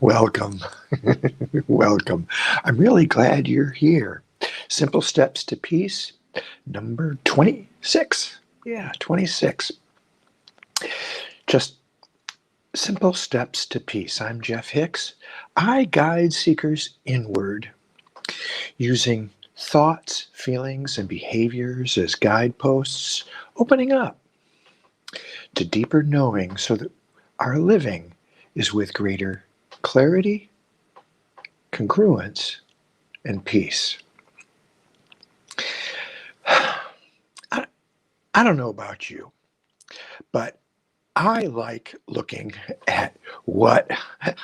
Welcome. Welcome. I'm really glad you're here. Simple Steps to Peace, number 26. Yeah, 26. Just simple steps to peace. I'm Jeff Hicks. I guide seekers inward using thoughts, feelings, and behaviors as guideposts, opening up to deeper knowing so that our living is with greater clarity, congruence, and peace. I, I don't know about you, but I like looking at what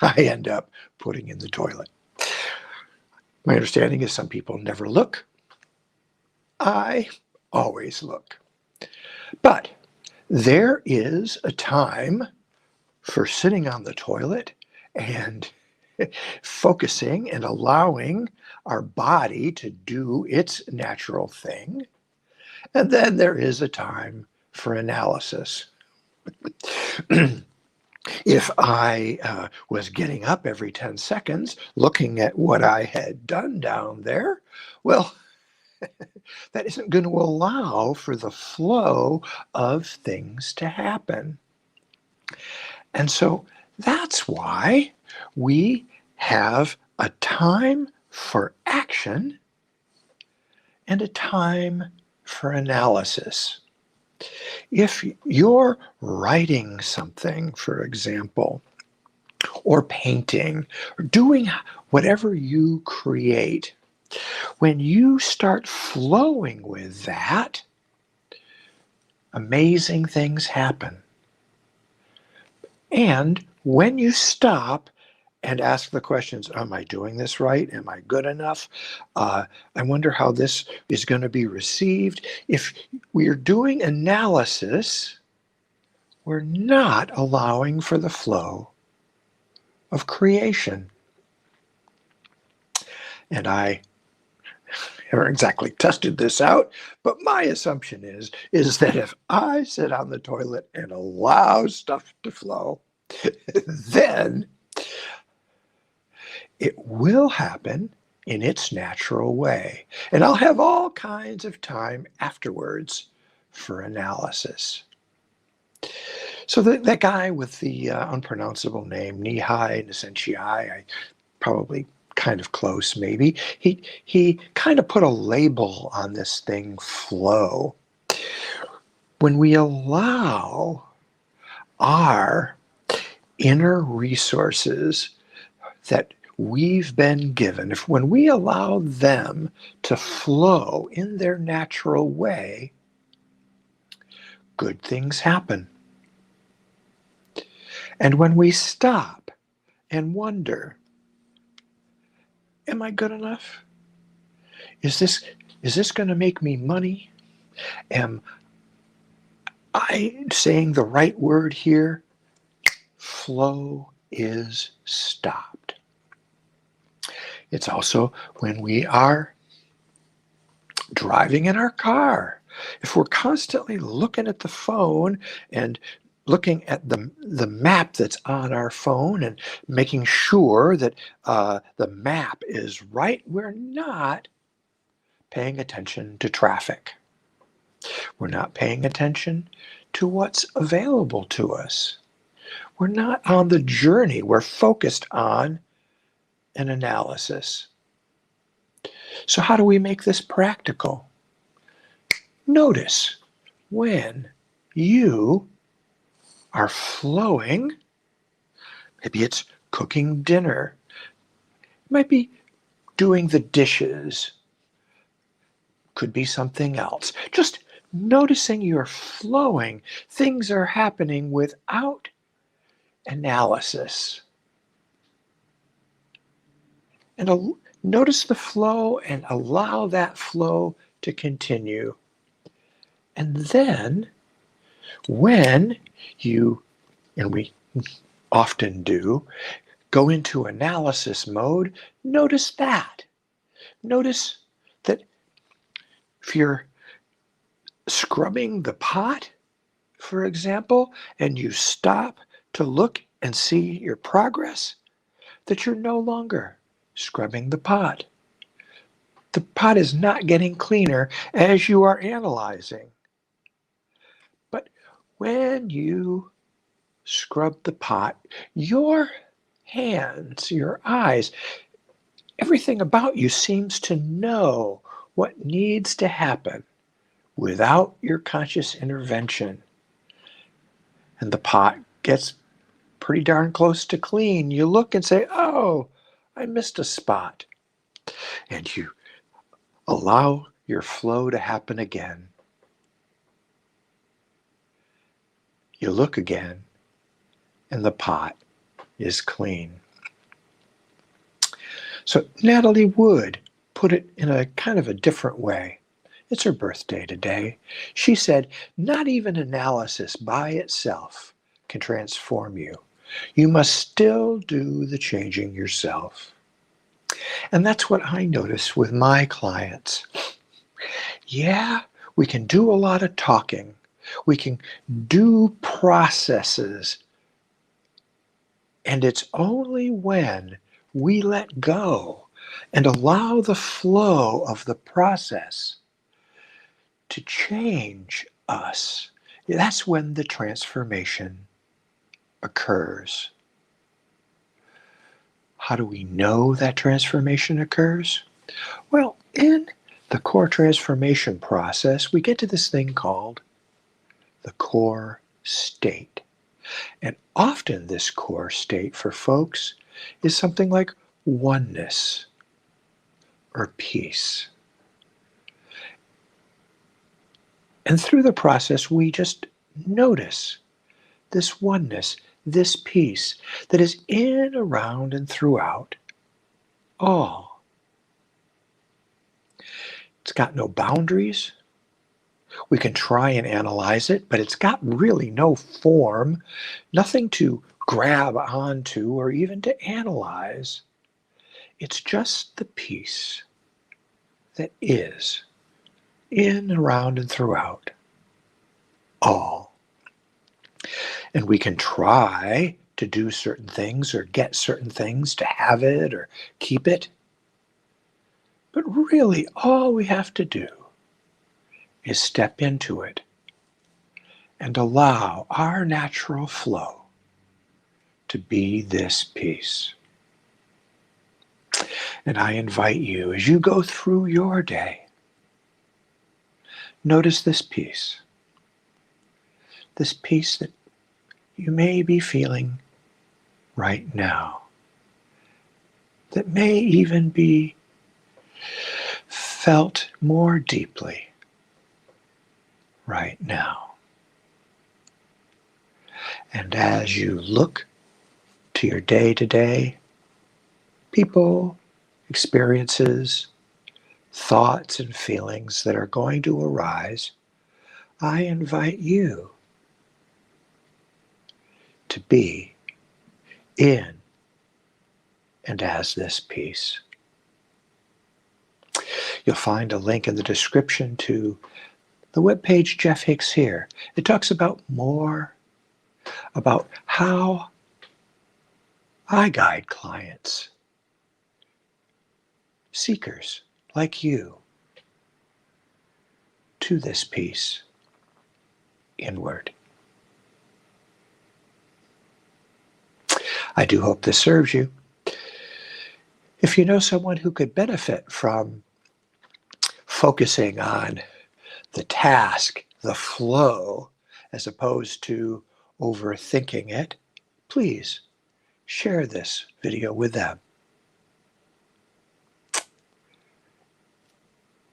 I end up putting in the toilet. My understanding is some people never look. I always look. But there is a time for sitting on the toilet and focusing and allowing our body to do its natural thing. And then there is a time for analysis. If I was getting up every 10 seconds looking at what I had done down there, well, that isn't going to allow for the flow of things to happen. And so that's why we have a time for action and a time for analysis. If you're writing something, for example, or painting, or doing whatever you create, when you start flowing with that, amazing things happen. And when you stop and ask the questions, am I doing this right? Am I good enough? I wonder how this is going to be received. If we're doing analysis, we're not allowing for the flow of creation. And I haven't exactly tested this out, but my assumption is that if I sit on the toilet and allow stuff to flow, then it will happen in its natural way. And I'll have all kinds of time afterwards for analysis. So that guy with the unpronounceable name, Nihai Nesentiai, I probably kind of close maybe, he kind of put a label on this thing, flow. When we allow our inner resources that we've been given, when we allow them to flow in their natural way, good things happen. And when we stop and wonder, am I good enough? Is this going to make me money? Am I saying the right word here? Flow is stopped. It's also when we are driving in our car. If we're constantly looking at the phone and looking at the map that's on our phone and making sure that the map is right, we're not paying attention to traffic. We're not paying attention to what's available to us. We're not on the journey. We're focused on an analysis. So how do we make this practical? Notice when you are flowing. Maybe it's cooking dinner. It might be doing the dishes. Could be something else. Just noticing you're flowing. Things are happening without analysis. And notice the flow and allow that flow to continue. And then when you, and we often do, go into analysis mode, notice that. Notice that if you're scrubbing the pot, for example, and you stop to look and see your progress, that you're no longer scrubbing the pot. The pot is not getting cleaner as you are analyzing. But when you scrub the pot, your hands, your eyes, everything about you seems to know what needs to happen without your conscious intervention. And the pot gets pretty darn close to clean. You look and say, oh, I missed a spot. And you allow your flow to happen again. You look again, and the pot is clean. So Natalie Wood put it in a kind of a different way. It's her birthday today. She said, not even analysis by itself can transform you. You must still do the changing yourself. And that's what I notice with my clients. Yeah, we can do a lot of talking. We can do processes. And it's only when we let go and allow the flow of the process to change us, that's when the transformation occurs. How do we know that transformation occurs? Well, in the core transformation process, we get to this thing called the core state. And often this core state for folks is something like oneness or peace. And through the process, we just notice this oneness, this peace that is in, around, and throughout all. It's got no boundaries. We can try and analyze it, but it's got really no form, nothing to grab onto or even to analyze. It's just the peace that is in, around, and throughout all. And we can try to do certain things or get certain things to have it or keep it. But really, all we have to do is step into it and allow our natural flow to be this peace. And I invite you, as you go through your day, notice this peace that you may be feeling right now, that may even be felt more deeply right now. And as you look to your day-to-day people, experiences, thoughts, and feelings that are going to arise, I invite you to be in and as this peace. You'll find a link in the description to the webpage Jeff Hicks Here. It talks about more about how I guide clients, seekers like you, to this peace inward. I do hope this serves you. If you know someone who could benefit from focusing on the task, the flow, as opposed to overthinking it, please share this video with them.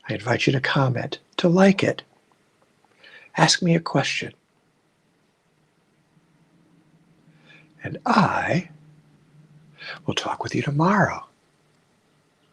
I invite you to comment, to like it, ask me a question, and I will talk with you tomorrow.